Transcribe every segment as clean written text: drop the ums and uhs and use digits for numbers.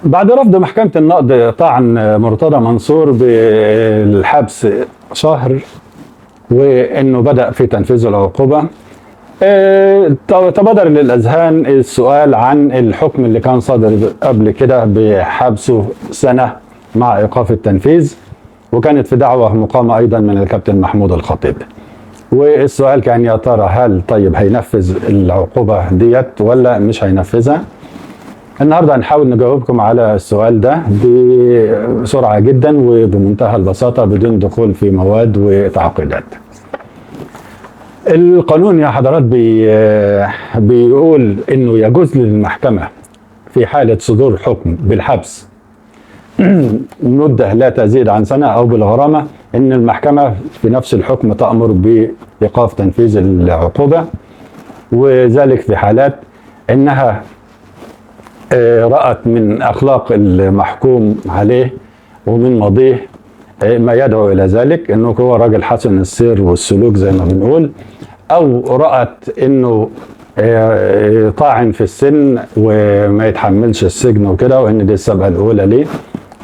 بعد رفض محكمة النقض طعن مرتضى منصور بالحبس شهر وانه بدأ في تنفيذ العقوبة، تبادر للأذهان السؤال عن الحكم اللي كان صادر قبل كده بحبسه سنة مع إيقاف التنفيذ، وكانت في دعوة مقامة أيضا من الكابتن محمود الخطيب. والسؤال كان يا ترى هل طيب هينفذ العقوبة ديت ولا مش هينفذها؟ النهاردة هنحاول نجاوبكم على السؤال ده بسرعة جدا وبمنتهى البساطة بدون دخول في مواد وتعقيدات. القانون يا حضرات بيقول انه يجوز للمحكمة في حالة صدور حكم بالحبس مدة لا تزيد عن سنة او بالغرامة ان المحكمة في نفس الحكم تأمر بإيقاف تنفيذ العقوبة، وذلك في حالات انها رأت من اخلاق المحكوم عليه ومن ماضيه ما يدعو الى ذلك، انه هو راجل حسن السير والسلوك زي ما بنقول، او رأت انه طاعن في السن وما يتحملش السجن وكده وان دي السبقة الاولى ليه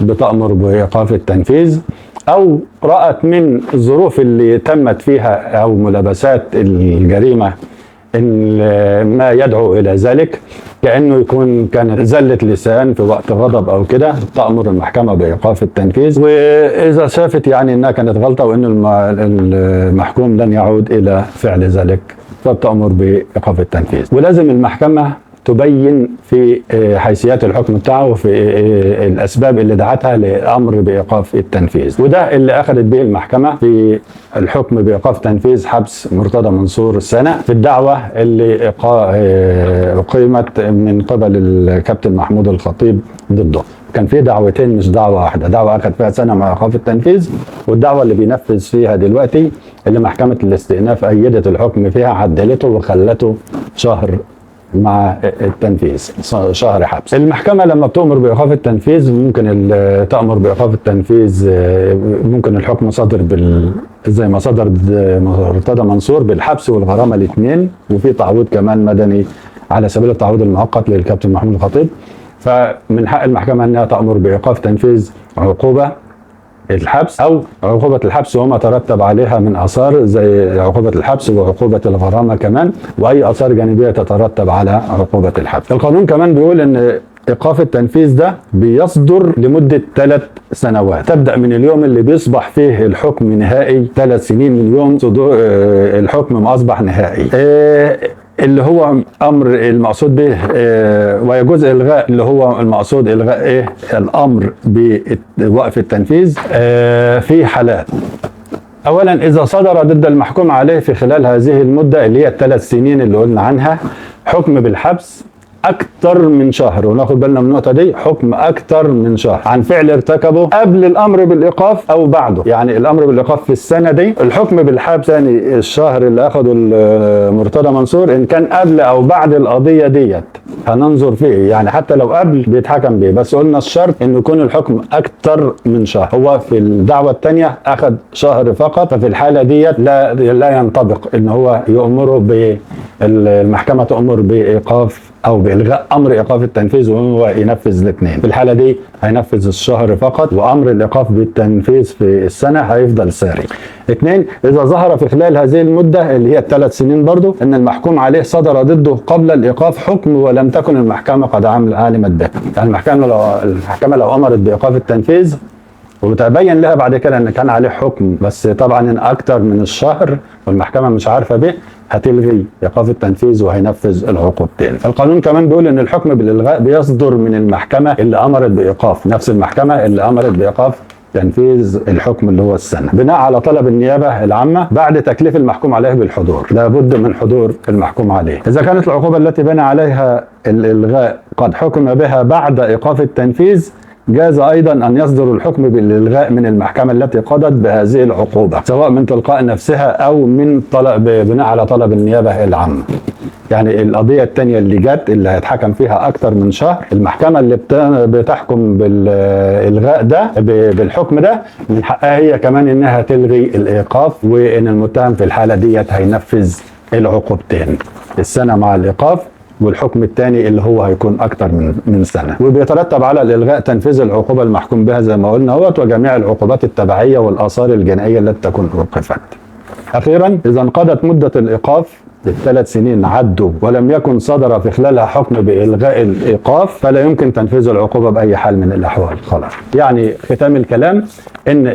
بتأمر بايقاف التنفيذ، او رأت من الظروف اللي تمت فيها او ملابسات الجريمة ان ما يدعو الى ذلك، كأنه كانت زلة لسان في وقت غضب او كده، تأمر المحكمة بإيقاف التنفيذ. واذا شافت يعني انها كانت غلطة وان المحكوم لن يعود الى فعل ذلك فبتأمر بإيقاف التنفيذ. ولازم المحكمة تبين في حيثيات الحكم بتاعه وفي الاسباب اللي دعتها لامر بايقاف التنفيذ، وده اللي اخذت به المحكمة في الحكم بايقاف تنفيذ حبس مرتضى منصور سنة في الدعوة اللي اقيمت من قبل الكابتن محمود الخطيب ضده. كان في دعوتين مش دعوة واحدة، دعوة اخذ فيها سنة مع ايقاف التنفيذ، والدعوة اللي بينفذ فيها دلوقتي اللي محكمة الاستئناف ايدت الحكم فيها، عدلته وخلته شهر مع التنفيذ، شهر حبس. المحكمة لما بتأمر بإيقاف التنفيذ ممكن تأمر بإيقاف التنفيذ، ممكن الحكم صدر زي ما صدر مرتضى منصور بالحبس والغرامة الاثنين، وفي تعويض كمان مدني على سبيل التعويض المؤقت للكابتن محمود الخطيب. فمن حق المحكمة انها تأمر بإيقاف تنفيذ عقوبة الحبس او عقوبة الحبس وما ترتب عليها من اثار زي عقوبة الحبس وعقوبة الغرامة كمان، واي اثار جانبية تترتب على عقوبة الحبس. القانون كمان بيقول ان ايقاف التنفيذ ده بيصدر لمدة 3 سنوات، تبدأ من اليوم اللي بيصبح فيه الحكم نهائي، 3 سنين من يوم صدور الحكم ما اصبح نهائي، اللي هو امر المقصود به ويجوز الغاء اللي هو المقصود الغاء الامر بوقف التنفيذ في حالات. اولا اذا صدر ضد المحكوم عليه في خلال هذه المدة اللي هي ال3 سنين اللي قلنا عنها حكم بالحبس اكتر من شهر، وناخد بالنا من النقطه دي، حكم اكتر من شهر عن فعل ارتكبه قبل الامر بالايقاف او بعده، يعني الامر بالايقاف في السنه دي، الحكم بالحبس ثاني الشهر اللي اخده مرتضى منصور ان كان قبل او بعد القضيه ديت هننظر فيه، يعني حتى لو قبل بيتحكم بيه، بس قلنا الشرط انه يكون الحكم اكتر من شهر. هو في الدعوه الثانيه اخذ شهر فقط، ففي الحاله ديت لا ينطبق ان هو يامره المحكمه تامر بايقاف او بالغاء امر ايقاف التنفيذ وهو ينفذ الاثنين. في الحاله دي هينفذ الشهر فقط، وامر الايقاف بالتنفيذ في السنه هيفضل ساري. 2 اذا ظهر في خلال هذه المده اللي هي ال3 سنين برضو ان المحكوم عليه صدر ضده قبل الايقاف حكم ولم تكن المحكمه قد علمت به، يعني المحكمه لو امرت بايقاف التنفيذ وتبين لها بعد كده ان كان عليه حكم بس طبعا ان اكتر من الشهر والمحكمه مش عارفه به، هتلغي ايقاف التنفيذ وهينفذ العقوبتين. القانون كمان بيقول ان الحكم بالالغاء بيصدر من المحكمه اللي امرت بايقاف، نفس المحكمه اللي امرت بايقاف تنفيذ الحكم اللي هو السنه، بناء على طلب النيابه العامه بعد تكليف المحكوم عليه بالحضور، لابد من حضور المحكوم عليه. اذا كانت العقوبه التي بنى عليها الالغاء قد حكم بها بعد ايقاف التنفيذ، جاز ايضا ان يصدر الحكم بالالغاء من المحكمه التي قضت بهذه العقوبه، سواء من تلقاء نفسها او من بناء على طلب النيابه العامه. يعني القضيه الثانيه اللي جت اللي هيتحكم فيها اكتر من شهر، المحكمه اللي بتحكم بالالغاء ده بالحكم ده من حقها هي كمان انها تلغي الايقاف، وان المتهم في الحاله ديت هينفذ العقوبتين، السنه مع الايقاف والحكم الثاني اللي هو هيكون اكتر من سنه. وبيترتب على الالغاء تنفيذ العقوبه المحكوم بها زي ما قلنا وجميع العقوبات التبعيه والاثار الجنائيه التي تكون اوقفت. اخيرا، اذا انقضت مده الايقاف ال3 سنين عدوا ولم يكن صدر في خلالها حكم بإلغاء الإيقاف، فلا يمكن تنفيذ العقوبة بأي حال من الأحوال. خلاص، يعني ختام الكلام إن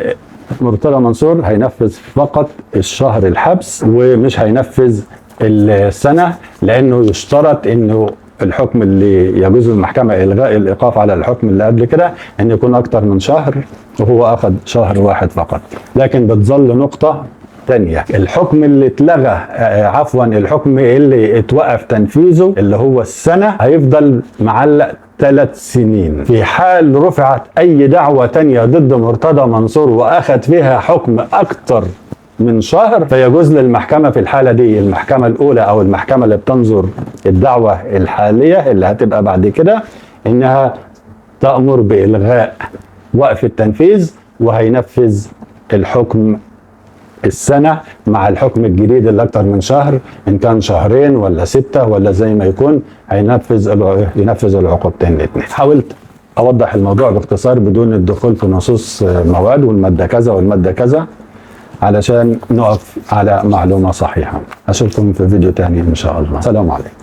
مرتضى منصور هينفذ فقط الشهر الحبس ومش هينفذ السنة، لأنه يشترط إنه الحكم اللي يجوز المحكمة إلغاء الإيقاف على الحكم اللي قبل كده إن يكون أكتر من شهر، وهو أخذ شهر واحد فقط. لكن بتظل نقطة تانية، الحكم اللي اتلغى الحكم اللي اتوقف تنفيذه اللي هو السنة هيفضل معلق 3 سنين. في حال رفعت أي دعوة تانية ضد مرتضى منصور وأخذ فيها حكم أكتر من شهر، فيجوز للمحكمة في الحالة دي، المحكمة الأولى أو المحكمة اللي بتنظر الدعوة الحالية اللي هتبقى بعد كده، إنها تأمر بإلغاء وقف التنفيذ وهينفذ الحكم السنة مع الحكم الجديد اللي أكتر من شهر، إن كان شهرين ولا 6 ولا زي ما يكون، ينفذ العقوبتين الاثنين. حاولت أوضح الموضوع باختصار بدون الدخول في نصوص مواد والمادة كذا والمادة كذا علشان نقف على معلومة صحيحة. أشوفكم في فيديو تاني إن شاء الله. السلام عليكم.